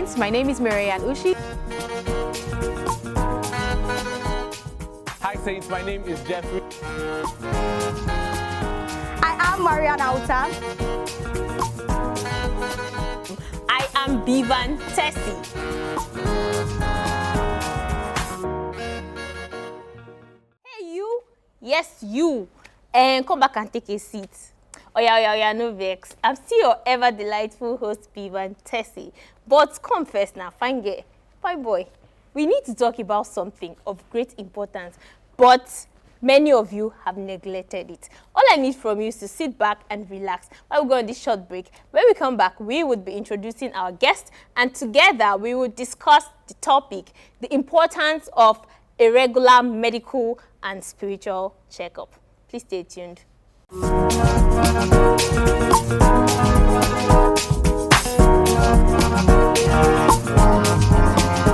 Saints. My name is Marianne Ushi. Hi Saints, my name is Jeffrey. I am Marianne Auta. I am Bivan Tessy. Hey you, yes you, and come back and take a seat. Oh yeah, no vex. I'm still your ever delightful host, Bivan Tessy. But come first now, fine girl, fine boy. We need to talk about something of great importance, but many of you have neglected it. All I need from you is to sit back and relax while we go on this short break. When we come back, we would be introducing our guest, and together we will discuss the topic, the importance of a regular medical and spiritual checkup. Please stay tuned.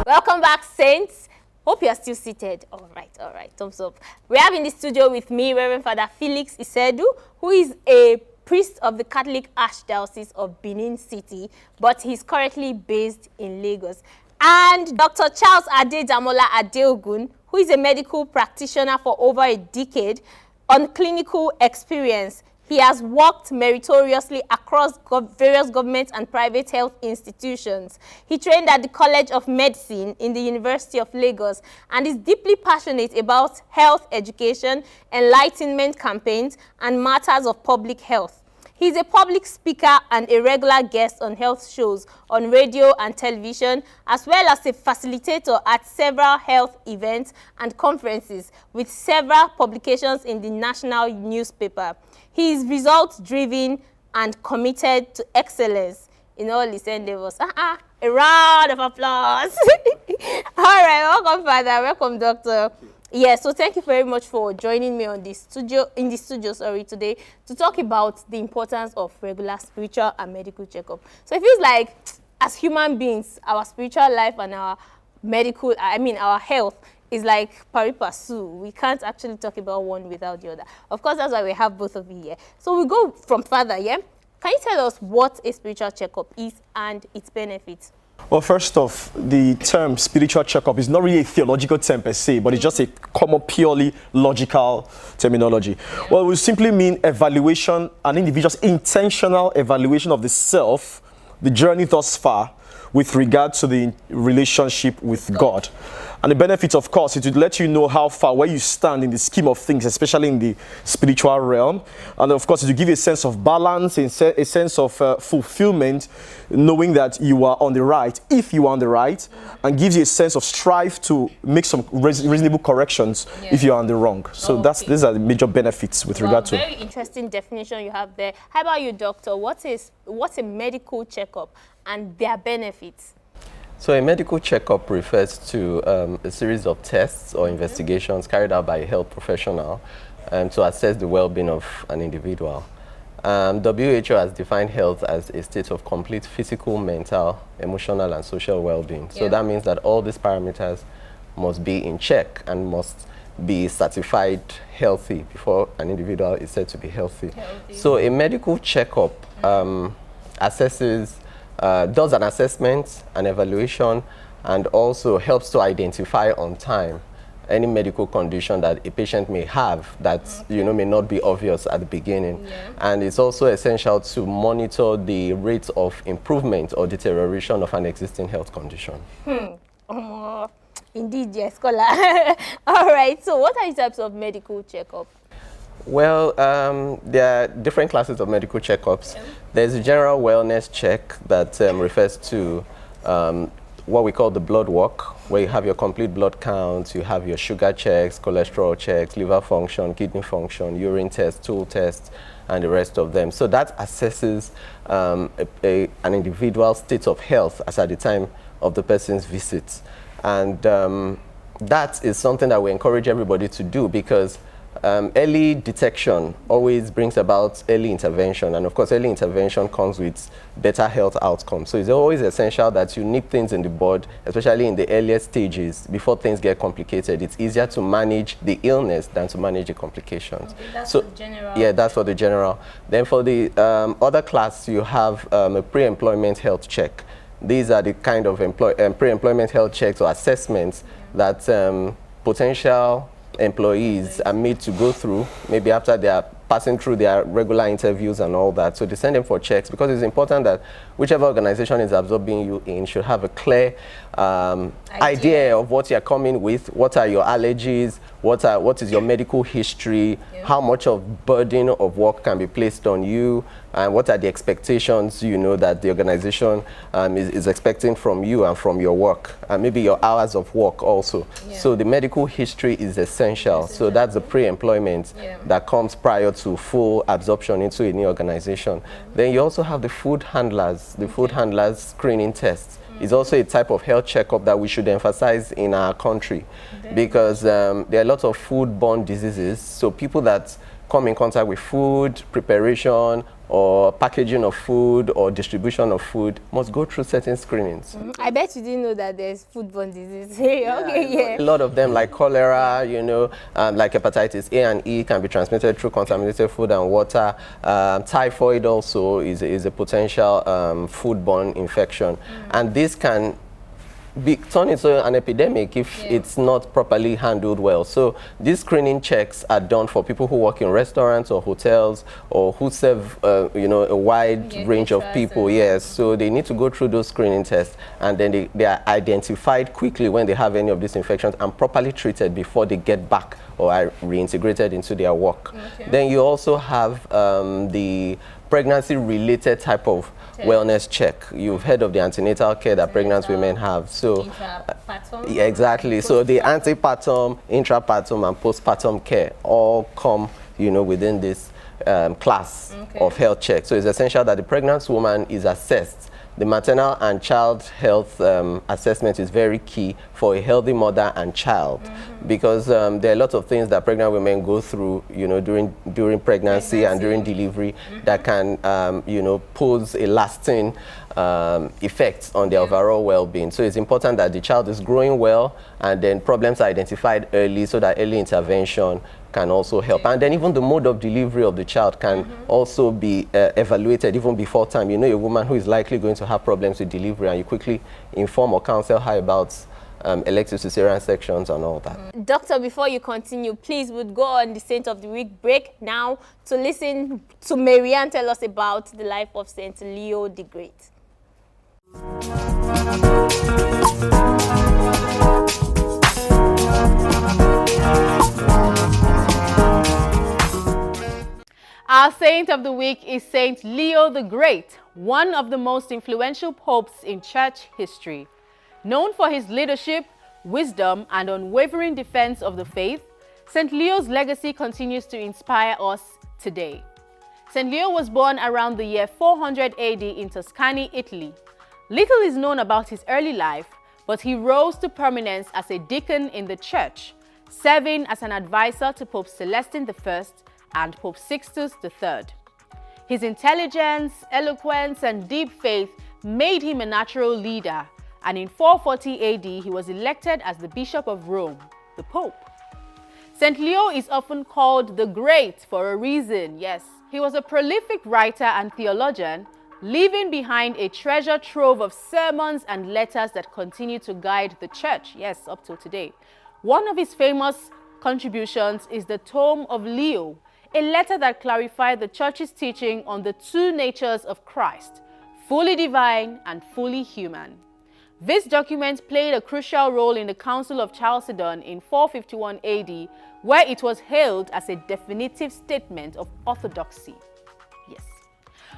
Welcome back, Saints. Hope you are still seated. All right, thumbs up. We have in the studio with me Reverend Father Felix Isedu, who is a priest of the Catholic Archdiocese of Benin City, but he's currently based in Lagos. And Dr. Charles Adeogun, who is a medical practitioner for over a decade on clinical experience. He has worked meritoriously across various government and private health institutions. He trained at the College of Medicine in the University of Lagos and is deeply passionate about health education, enlightenment campaigns, and matters of public health. He's a public speaker and a regular guest on health shows on radio and television, as well as a facilitator at several health events and conferences with several publications in the national newspaper. He is results-driven and committed to excellence in all his endeavors. A round of applause. All right, welcome, Father. Welcome, Doctor. Yeah, so thank you very much for joining me on the studio today to talk about the importance of regular spiritual and medical checkup. So it feels like as human beings, our spiritual life and our our health is like pari passu. We can't actually talk about one without the other. Of course, that's why we have both of you here. So we go from Father, yeah? Can you tell us what a spiritual checkup is and its benefits? Well, first off, the term spiritual checkup is not really a theological term per se, but it's just a common, purely logical terminology. Yeah. Well, it will simply mean evaluation, an individual's intentional evaluation of the self, the journey thus far, with regard to the relationship with God. And the benefit, of course, it would let you know how far, where you stand in the scheme of things, especially in the spiritual realm. And of course, it will give you a sense of balance, a sense of fulfillment, knowing that you are on the right, if you are on the right, and gives you a sense of strive to make some reasonable corrections if you are on the wrong. So these are the major benefits with regard to. Very interesting definition you have there. How about you, Doctor? What's a medical checkup and their benefits? So a medical checkup refers to a series of tests or investigations carried out by a health professional to assess the well-being of an individual. WHO has defined health as a state of complete physical, mental, emotional, and social well-being. So that means that all these parameters must be in check and must be certified healthy before an individual is said to be healthy. So a medical checkup does an assessment, an evaluation, and also helps to identify on time any medical condition that a patient may have that may not be obvious at the beginning. And it's also essential to monitor the rate of improvement or deterioration of an existing health condition. Indeed, yes, scholar. All right, so what are the types of medical checkup? Well, there are different classes of medical checkups. There's a general wellness check that refers to what we call the blood work, where you have your complete blood count, you have your sugar checks, cholesterol checks, liver function, kidney function, urine tests, stool tests, and the rest of them. So that assesses an individual's state of health as at the time of the person's visit. And that is something that we encourage everybody to do because early detection always brings about early intervention, and of course early intervention comes with better health outcomes. So it's always essential that you nip things in the bud, especially in the earliest stages before things get complicated. It's easier to manage the illness than to manage the complications. Okay, that's for the general. Yeah, that's for the general. Then for the other class, you have a pre-employment health check. these are the kind of pre-employment health checks or assessments that potential employees are made to go through, maybe after they are passing through their regular interviews and all that. So they send them for checks, because it's important that whichever organization is absorbing you in should have a clear idea of what you're coming with, what are your allergies, what is your medical history, how much of burden of work can be placed on you, and what are the expectations, you know, that the organization is expecting from you and from your work, and maybe your hours of work also. So the medical history is essential. So that's the pre-employment that comes prior to full absorption into a new organization. Then you also have the food handlers. The food handlers screening tests is also a type of health checkup that we should emphasize in our country, because there are a lot of foodborne diseases. So people that come in contact with food preparation or packaging of food or distribution of food must go through certain screenings. I bet you didn't know that there's foodborne disease. A lot of them, like cholera, you know, like hepatitis A and E, can be transmitted through contaminated food and water. Typhoid also is a potential foodborne infection, and this can turn into an epidemic if it's not properly handled well. So these screening checks are done for people who work in restaurants or hotels, or who serve you know, a wide range of people. So they need to go through those screening tests, and then they are identified quickly when they have any of these infections and properly treated before they get back or are reintegrated into their work. Then you also have the pregnancy-related type of wellness check. You've heard of the antenatal care that pregnant women have. So exactly. So the antepartum, intrapartum, and postpartum care all come, you know, within this class of health check. So it's essential that the pregnant woman is assessed. The maternal and child health assessment is very key for a healthy mother and child, because there are a lot of things that pregnant women go through, you know, during pregnancy and during delivery that can, you know, pose a lasting effect on their overall well-being. So it's important that the child is growing well, and then problems are identified early so that early intervention can also help. And then even the mode of delivery of the child can also be evaluated even before time. You know, a woman who is likely going to have problems with delivery, and you quickly inform or counsel her about elective cesarean sections and all that. Doctor, before you continue, please, would go on the Saint of the Week break now to listen to Marianne tell us about the life of Saint Leo the Great. Our saint of the week is Saint Leo the Great, one of the most influential popes in church history. Known for his leadership, wisdom, and unwavering defense of the faith, Saint Leo's legacy continues to inspire us today. Saint Leo was born around the year 400 AD in Tuscany, Italy. Little is known about his early life, but he rose to prominence as a deacon in the church, serving as an advisor to Pope Celestine I and Pope Sixtus III. His intelligence, eloquence, and deep faith made him a natural leader, and in 440 AD he was elected as the Bishop of Rome, the Pope. St. Leo is often called the Great for a reason. Yes, he was a prolific writer and theologian, leaving behind a treasure trove of sermons and letters that continue to guide the church, yes, up to today. One of his famous contributions is the Tome of Leo, a letter that clarified the church's teaching on the two natures of Christ, fully divine and fully human. This document played a crucial role in the Council of Chalcedon in 451 AD, where it was hailed as a definitive statement of orthodoxy. Yes.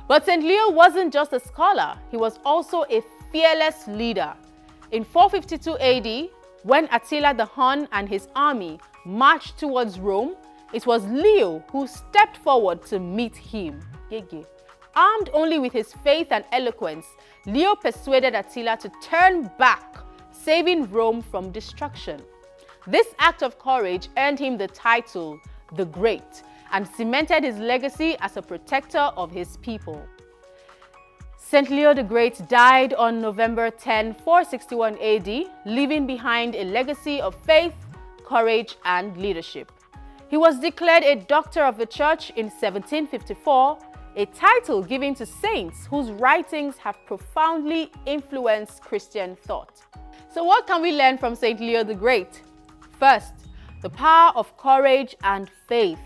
But St. Leo wasn't just a scholar, he was also a fearless leader. In 452 AD, when Attila the Hun and his army marched towards Rome, it was Leo who stepped forward to meet him. Armed only with his faith and eloquence, Leo persuaded Attila to turn back, saving Rome from destruction. This act of courage earned him the title, the Great, and cemented his legacy as a protector of his people. St. Leo the Great died on November 10, 461 AD, leaving behind a legacy of faith, courage, and leadership. He was declared a doctor of the church in 1754, a title given to saints whose writings have profoundly influenced Christian thought. So what can we learn from Saint Leo the Great? First, the power of courage and faith.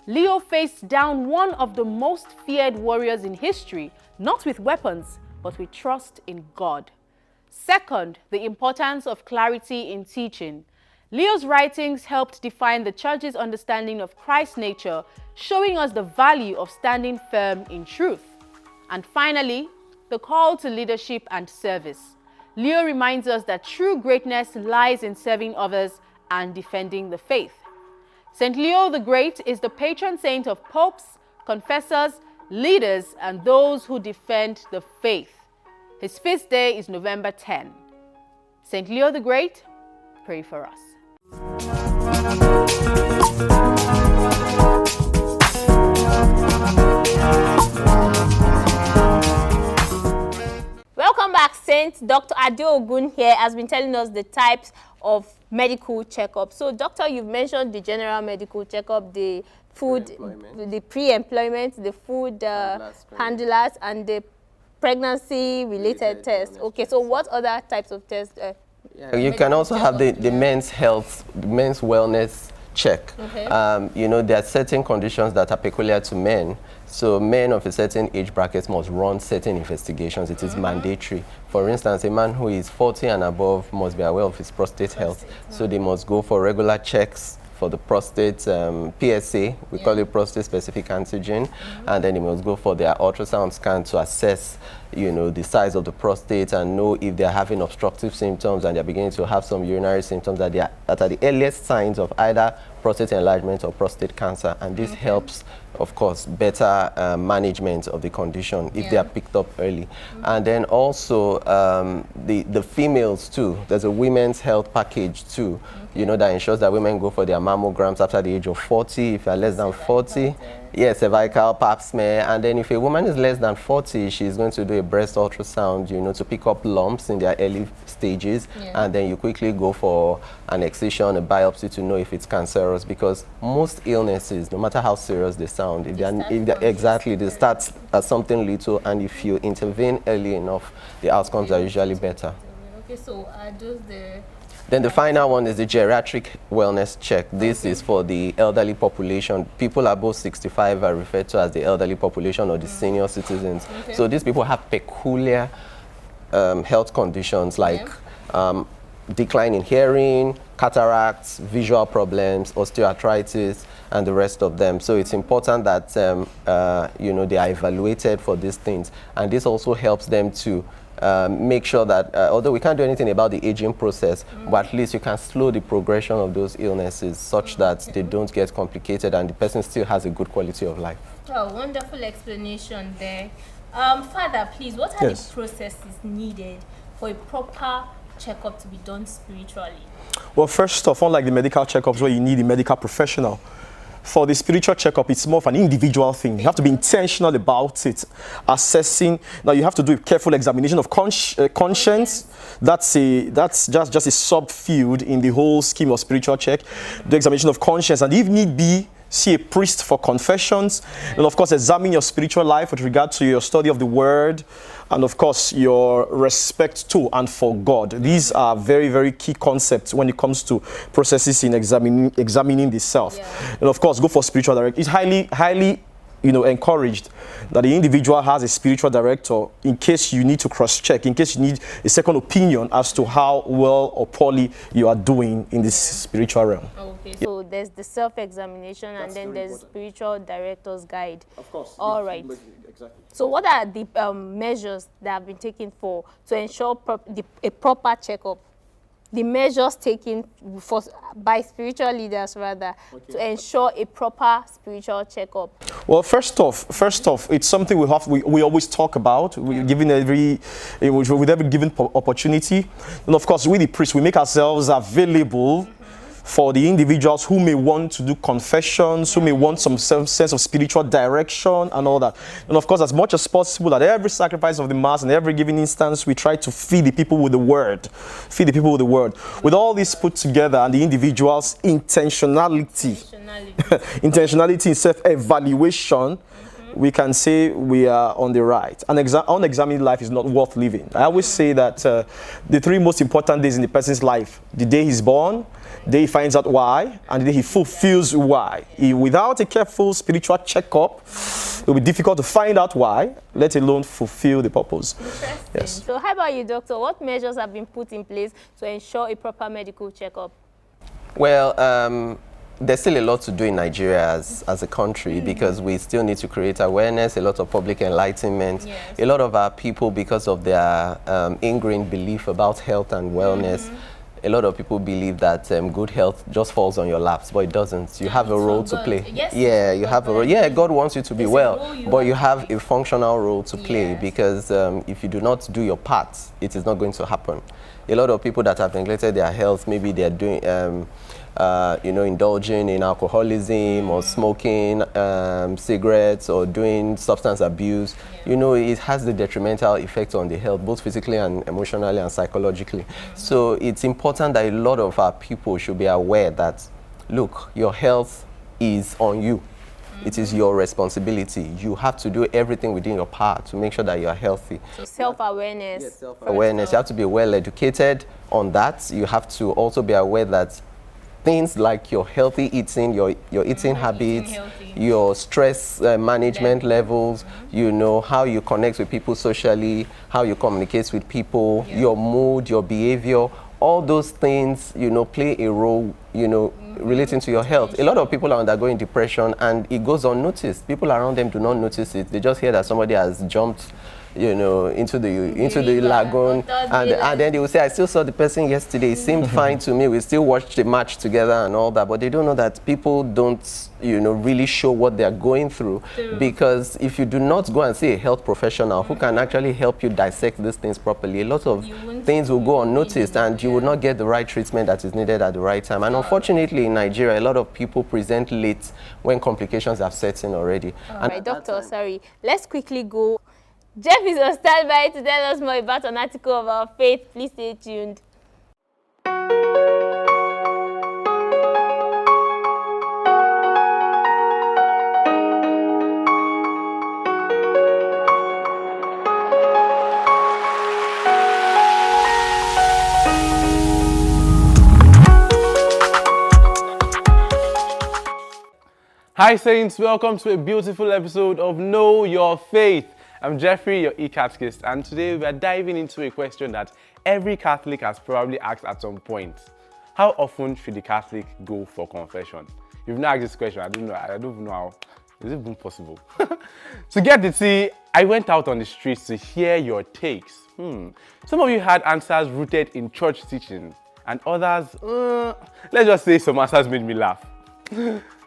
Leo faced down one of the most feared warriors in history, not with weapons, but with trust in God. Second, the importance of clarity in teaching. Leo's writings helped define the Church's understanding of Christ's nature, showing us the value of standing firm in truth. And finally, the call to leadership and service. Leo reminds us that true greatness lies in serving others and defending the faith. Saint Leo the Great is the patron saint of popes, confessors, leaders, and those who defend the faith. His feast day is November 10. Saint Leo the Great, pray for us. Welcome back, Saints. Dr. Adeogun here has been telling us the types of medical checkup. So, doctor, you've mentioned the general medical checkup, the food, the pre-employment, the food handlers, and the pregnancy-related tests. Okay, so what other types of tests? You can also have the men's health, men's wellness check. Okay. You know, there are certain conditions that are peculiar to men. So men of a certain age bracket must run certain investigations. It is mandatory. For instance, a man who is 40 and above must be aware of his prostate health. So they must go for regular checks for the prostate PSA, we call it prostate specific antigen, and then they must go for their ultrasound scan to assess, you know, the size of the prostate and know if they're having obstructive symptoms and they're beginning to have some urinary symptoms that are the earliest signs of either prostate enlargement or prostate cancer, and this helps, of course, better management of the condition if they are picked up early. And then also the females too, there's a women's health package too, you know, that ensures that women go for their mammograms after the age of 40. If you're less than 40, yes, cervical pap smear. And then if a woman is less than 40, she's going to do a breast ultrasound, you know, to pick up lumps in their early stages. And then you quickly go for an excision, a biopsy to know if it's cancerous, because most illnesses, no matter how serious they sound, they start as something little, and if you intervene early enough, the outcomes are usually better. Okay, so are those the... Then the final one is the geriatric wellness check. This is for the elderly population. People above 65 are referred to as the elderly population or the senior citizens. So these people have peculiar health conditions like decline in hearing, cataracts, visual problems, osteoarthritis, and the rest of them. So it's important that you know, they are evaluated for these things. And this also helps them to make sure that, although we can't do anything about the aging process, but at least you can slow the progression of those illnesses such that they don't get complicated and the person still has a good quality of life. Oh, wonderful explanation there. Father, please, what are the processes needed for a proper checkup to be done spiritually? Well, first off, unlike the medical checkups where you need a medical professional, for the spiritual checkup, it's more of an individual thing. You have to be intentional about it, assessing. Now, you have to do a careful examination of conscience. That's just a subfield in the whole scheme of spiritual check. The examination of conscience, and if need be, see a priest for confessions, and of course examine your spiritual life with regard to your study of the word, and of course your respect to and for God. These are very, very key concepts when it comes to processes in examining the self. And of course, go for spiritual direction. It's highly encouraged that the individual has a spiritual director in case you need to cross-check, in case you need a second opinion as to how well or poorly you are doing in this spiritual realm. Okay, so there's the self-examination, and then there's spiritual director's guide. Of course. All right. Exactly. So what are the measures that have been taken to ensure a proper checkup? The measures taken by spiritual leaders, rather, to ensure a proper spiritual checkup? Well, first off, it's something we always talk about. With every given opportunity, and of course, with the priests, we make ourselves available for the individuals who may want to do confessions, who may want some sense of spiritual direction and all that. And of course, as much as possible, at every sacrifice of the Mass and every given instance, we try to feed the people with the word. Feed the people with the word. With all this put together and the individual's intentionality in self-evaluation, we can say we are on the right. An unexamined life is not worth living. I always say that the 3 most important days in a person's life: the day he's born, the day he finds out why, and the day he fulfills why. Without a careful spiritual checkup, it will be difficult to find out why, let alone fulfill the purpose. Yes. So how about you, doctor? What measures have been put in place to ensure a proper medical checkup? Well, there's still a lot to do in Nigeria as a country, because we still need to create awareness, a lot of public enlightenment. Yes. A lot of our people, because of their ingrained belief about health and wellness, a lot of people believe that good health just falls on your laps, but it doesn't. You have a role to play. Yes, yeah, you have a role. Yeah, God wants you to be well, but you have to a functional role to play, Yes. because if you do not do your part, it is not going to happen. A lot of people that have neglected their health, maybe they're doing, indulging in alcoholism or smoking cigarettes or doing substance abuse. You know, it has the detrimental effect on the health, both physically and emotionally and psychologically. So it's important that a lot of our people should be aware that, look, your health is on you. It is your responsibility. You have to do everything within your power to make sure that you are healthy. So self-awareness. Yes, self-awareness. You have to be well educated on that. You have to also be aware that things like your healthy eating, your eating habits, your stress management levels, you know, how you connect with people socially, how you communicate with people, your mood, your behavior, all those things, you know, play a role, you know, relating to your health. A lot of people are undergoing depression and it goes unnoticed. People around them do not notice it. They just hear that somebody has jumped, you know, into the lagoon, and then they will say, I still saw the person yesterday, it seemed fine to me, we still watched the match together and all that, but they don't know that people don't, you know, really show what they're going through. Because if you do not go and see a health professional who can actually help you dissect these things properly, a lot of things will go unnoticed and you will not get the right treatment that is needed at the right time. And unfortunately in Nigeria, a lot of people present late when complications have set in already. All right, doctor, sorry, let's quickly go. Jeff is on standby to tell us more about an article of our faith. Please stay tuned. Hi Saints, welcome to a beautiful episode of Know Your Faith. I'm Jeffrey, your e-catechist, and today we are diving into a question that every Catholic has probably asked at some point. How often should the Catholic go for confession? You've not asked this question, I don't even know how. Is it even possible? To get the tea, I went out on the streets to hear your takes. Some of you had answers rooted in church teaching, and others, let's just say some answers made me laugh.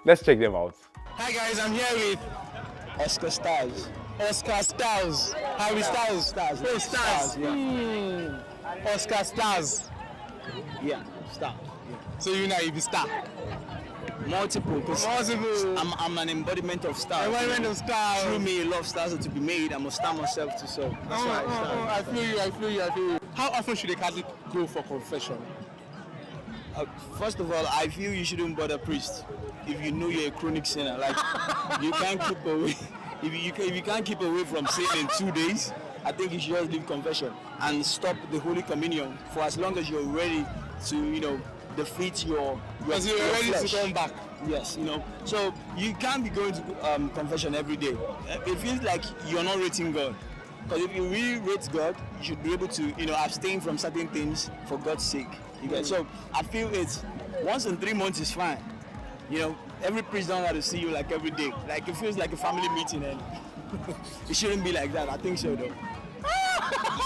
Let's check them out. Hi guys, I'm here with Oscar Styles. Oscar Styles. Harry Styles. Stars. Oh, Stars. Yeah. Oscar Stars. Yeah, star. Yeah. So you know if you star. Multiple. Multiple. I'm an embodiment of stars. Embodiment of stars. Through me, a lot of stars are to be made. I'm a star myself too, so that's why I feel you. How often should a Catholic go for confession? First of all, I feel you shouldn't bother priest if you know you're a chronic sinner. Like you can't keep away. If you can't keep away from sin in 2 days, I think you should just leave confession and stop the Holy Communion for as long as you're ready to, you know, defeat your because you're ready flesh. To come back. Yes, you know. So you can't be going to confession every day. It feels like you're not rating God. Because if you really rate God, you should be able to, you know, abstain from certain things for God's sake. You get? So I feel it's once in 3 months is fine. You know, every priest don't have to see you like every day. Like it feels like a family meeting, and it shouldn't be like that. I think so though.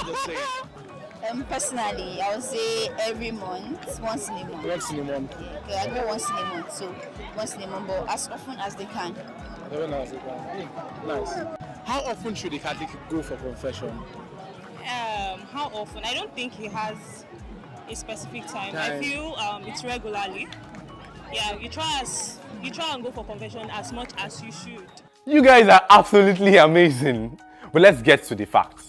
Just saying. Personally, I would say every month, once in a month. Once in a month. Yeah, I go once in a month, so once in a month, but as often as they can. Very nice. Nice. How often should a Catholic go for confession? How often? I don't think he has a specific time. I feel it's regularly. Yeah, you try and go for confession as much as you should. You guys are absolutely amazing. But let's get to the facts.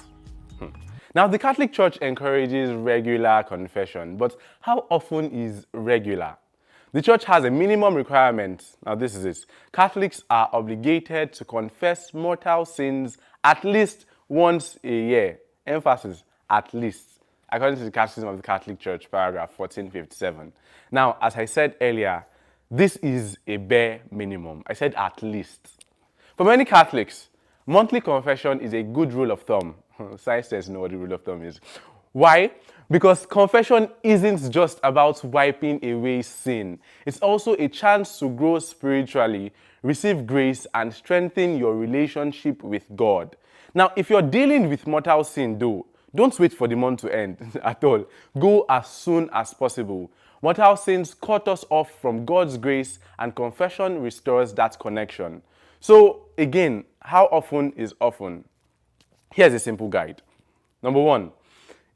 Now, the Catholic Church encourages regular confession, but how often is regular? The church has a minimum requirement. Now this is it. Catholics are obligated to confess mortal sins at least once a year. Emphasis, at least. According to the Catechism of the Catholic Church, paragraph 1457. Now, as I said earlier, this is a bare minimum. I said at least. For many Catholics, monthly confession is a good rule of thumb. Science says no what the rule of thumb is. Why? Because confession isn't just about wiping away sin. It's also a chance to grow spiritually, receive grace, and strengthen your relationship with God. Now, if you're dealing with mortal sin, though, don't wait for the month to end at all. Go as soon as possible. Mortal sins cut us off from God's grace, and confession restores that connection. So, again, how often is often? Here's a simple guide. Number 1,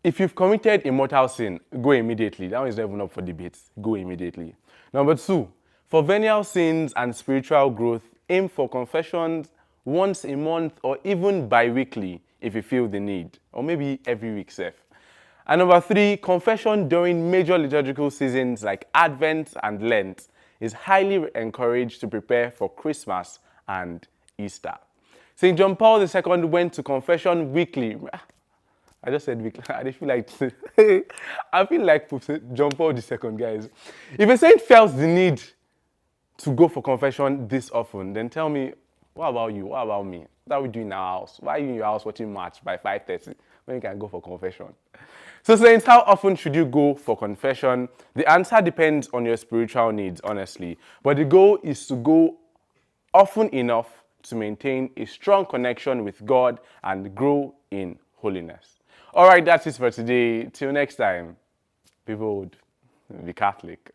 if you've committed a mortal sin, go immediately. That one is not even up for debate. Go immediately. Number 2, for venial sins and spiritual growth, aim for confessions once a month or even bi-weekly if you feel the need, or maybe every week, Seth. And number 3, confession during major liturgical seasons like Advent and Lent is highly encouraged to prepare for Christmas and Easter. St. John Paul II went to confession weekly. I just said weekly. I feel like John Paul II, guys. If a saint felt the need to go for confession this often, then tell me, what about you? What about me? What are we doing in our house? Why are you in your house watching match by 5:30 when you can go for confession? So saints, how often should you go for confession? The answer depends on your spiritual needs, honestly. But the goal is to go often enough to maintain a strong connection with God and grow in holiness. All right, that's it for today. Till next time, be bold, be Catholic.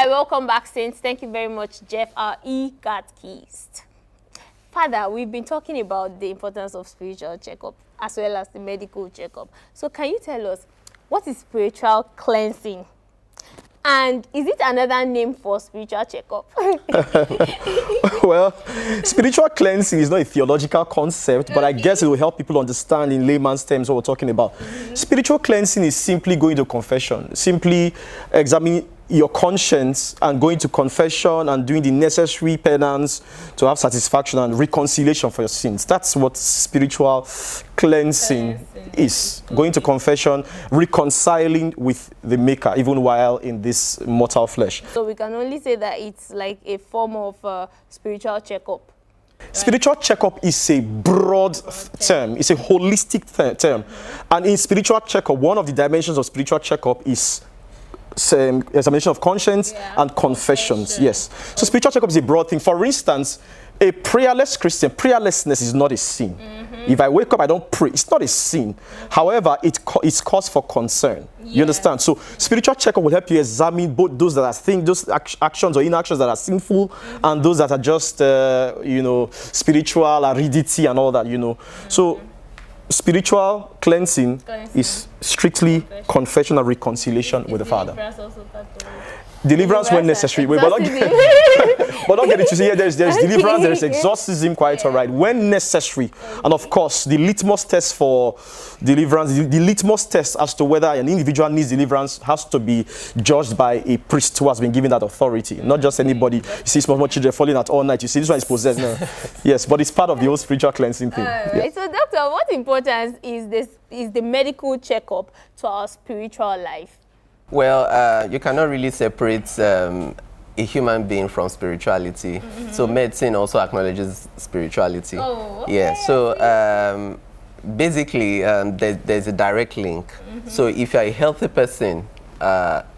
Welcome back, Saints. Thank you very much, Jeff, our e-catechist. Father, we've been talking about the importance of spiritual checkup as well as the medical checkup. So can you tell us, what is spiritual cleansing? And is it another name for spiritual checkup? Well, spiritual cleansing is not a theological concept, but I guess it will help people understand in layman's terms what we're talking about. Spiritual cleansing is simply going to confession, simply examining your conscience and going to confession and doing the necessary penance to have satisfaction and reconciliation for your sins. That's what spiritual cleansing is. Going to confession, reconciling with the Maker, even while in this mortal flesh. So we can only say that it's like a form of spiritual checkup. Spiritual checkup is a broad term. It's a holistic term. And in spiritual checkup, one of the dimensions of spiritual checkup is examination of conscience and confessions. Yes. So spiritual checkup is a broad thing. For instance, a prayerless Christian, prayerlessness is not a sin. If I wake up, I don't pray, it's not a sin. However, it's cause for concern. You understand? So spiritual checkup will help you examine both those that are those actions or inactions that are sinful and those that are just, spiritual aridity and all that, So spiritual cleansing is strictly confession and reconciliation with the Father. Deliverance when necessary. But not get into here. There's deliverance, there's exorcism, quite all right. When necessary. And of course, the litmus test for deliverance, the litmus test as to whether an individual needs deliverance has to be judged by a priest who has been given that authority. Not just anybody. You see small children falling out all night. You see, this one is possessed now. Yes, but it's part of the whole spiritual cleansing thing. So, doctor, what importance is the medical checkup to our spiritual life? Well, you cannot really separate a human being from spirituality. So medicine also acknowledges spirituality. Oh, okay. Yeah. So basically, there's a direct link. So if you're a healthy person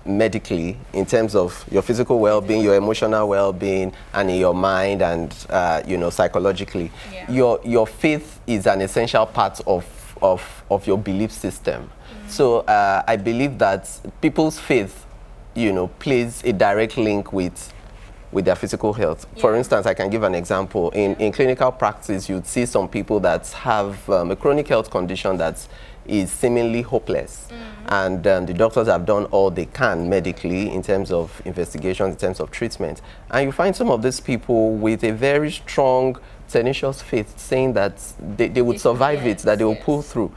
medically, in terms of your physical well-being, your emotional well-being, and in your mind, and psychologically, your faith is an essential part of your belief system. So I believe that people's faith, plays a direct link with their physical health. For instance, I can give an example. In clinical practice, you'd see some people that have a chronic health condition that is seemingly hopeless. And the doctors have done all they can medically in terms of investigations, in terms of treatment. And you find some of these people with a very strong, tenacious faith saying that they would survive it, that they will pull through.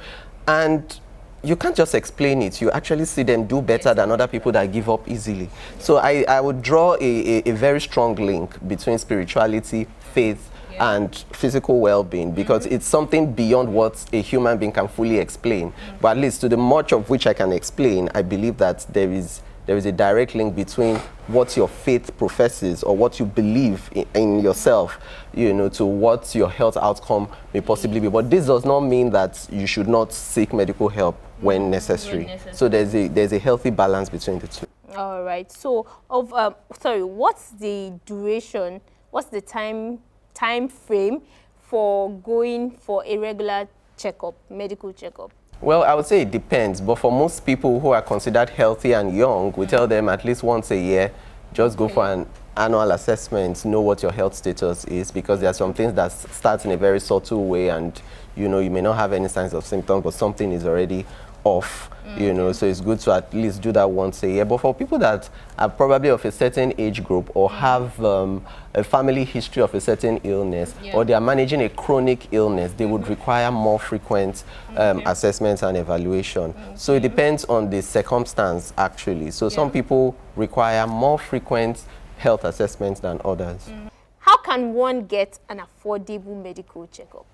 And you can't just explain it. You actually see them do better than other people that give up easily. So I would draw a very strong link between spirituality, faith, and physical well-being, because it's something beyond what a human being can fully explain. But at least to the much of which I can explain, I believe that there is a direct link between what your faith professes or what you believe in yourself, you know, to what your health outcome may possibly be. But this does not mean that you should not seek medical help when necessary. So there's a healthy balance between the two. All right. So, what's the duration? What's the time frame for going for a regular checkup, medical checkup? Well, I would say it depends, but for most people who are considered healthy and young, we tell them at least once a year, just go for an annual assessment, know what your health status is, because there are some things that start in a very subtle way, and you know, you may not have any signs of symptoms, but something is already off, you know, so it's good to at least do that once a year. But for people that are probably of a certain age group or have a family history of a certain illness, or they are managing a chronic illness, they would require more frequent assessments and evaluation. So it depends on the circumstance, actually. So some people require more frequent health assessments than others. How can one get an affordable medical checkup?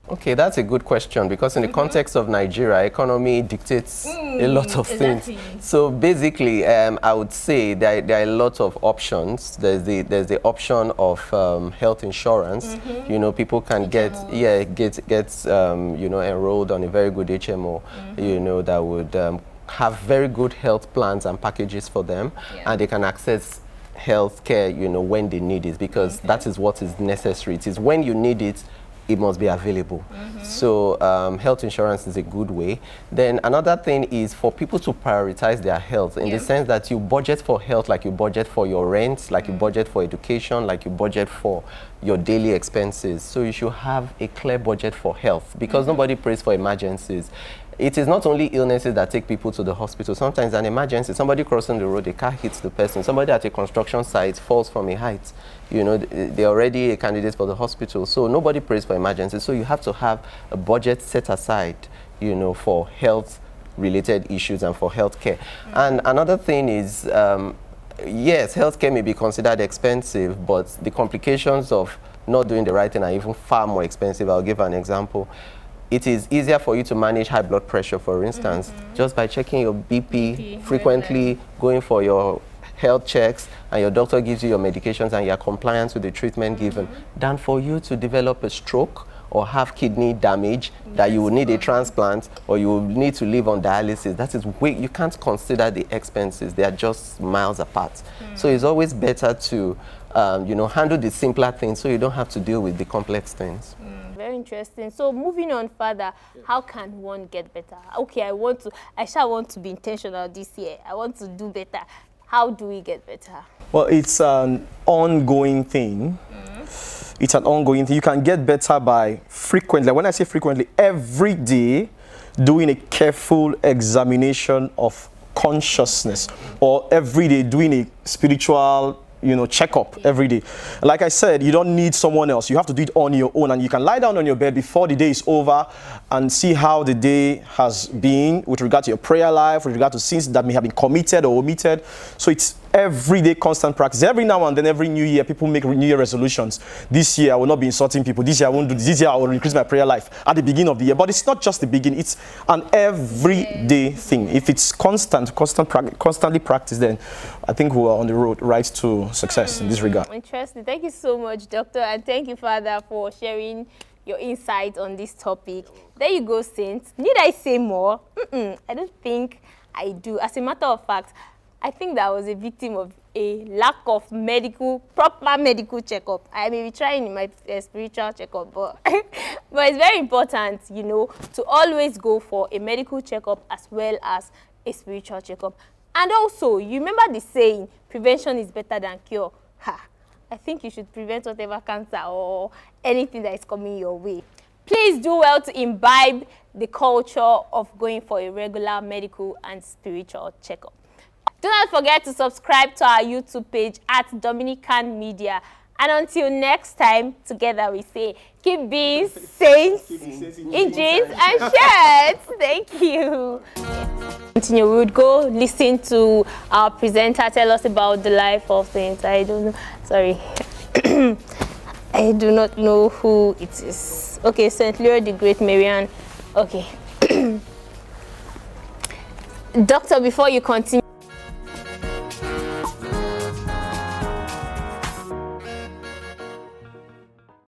Okay, that's a good question, because in the context of Nigeria, economy dictates a lot of things. So basically, I would say there are a lot of options. There's the option of health insurance. You know, people can get you know, enrolled on a very good HMO, you know, that would have very good health plans and packages for them, and they can access health care, you know, when they need it, because that is what is necessary. It is when you need it, it must be available. So health insurance is a good way. Then another thing is for people to prioritize their health, in the sense that you budget for health like you budget for your rent, like you budget for education, like you budget for your daily expenses. So you should have a clear budget for health, because nobody prays for emergencies. It is not only illnesses that take people to the hospital. Sometimes an emergency, somebody crossing the road, a car hits the person, somebody at a construction site falls from a height. You know, they're already a candidate for the hospital. So nobody prays for emergencies. So you have to have a budget set aside, you know, for health-related issues and for health care. And another thing is, yes, healthcare may be considered expensive, but the complications of not doing the right thing are even far more expensive. I'll give an example. It is easier for you to manage high blood pressure, for instance, just by checking your BP frequently, going for your health checks, and your doctor gives you your medications and you're compliant with the treatment given, than for you to develop a stroke or have kidney damage that you will need a transplant, or you will need to live on dialysis. That is way, you can't consider the expenses. They are just miles apart. So it's always better to you know, handle the simpler things so you don't have to deal with the complex things. Very interesting. So moving on further, how can one get better? Okay, I shall want to be intentional this year. I want to do better. How do we get better? Well, it's an ongoing thing. It's an ongoing thing. You can get better by frequently. When I say frequently, every day, doing a careful examination of consciousness, or every day doing a spiritual, you know, checkup every day. Like I said, you don't need someone else. You have to do it on your own, and you can lie down on your bed before the day is over and see how the day has been with regard to your prayer life, with regard to sins that may have been committed or omitted. So it's everyday constant practice. Every now and then, every new year, people make New Year resolutions. This year, I will not be insulting people. This year, I won't do this. This year, I will increase my prayer life at the beginning of the year. But it's not just the beginning. It's an everyday thing. If it's constantly practiced, then I think we're on the road right to success in this regard. Interesting. Thank you so much, Doctor, and thank you, Father, for sharing your insight on this topic. There you go, Saints. Need I say more? I don't think I do. As a matter of fact, I think that I was a victim of a lack of proper medical checkup. I may be trying my spiritual checkup, but but it's very important, you know, to always go for a medical checkup as well as a spiritual checkup. And also, you remember the saying, prevention is better than cure. I think you should prevent whatever cancer or anything that is coming your way. please do well to imbibe the culture of going for a regular medical and spiritual checkup. Do not forget to subscribe to our YouTube page at Dominican Media. And until next time, together we say, keep being saints in jeans and shirts. Thank you. Continue. We would go listen to our presenter tell us about the life of saints. I don't know. Sorry. I do not know who it is. Okay, St. Leo the Great Marian. Okay. Doctor, before you continue.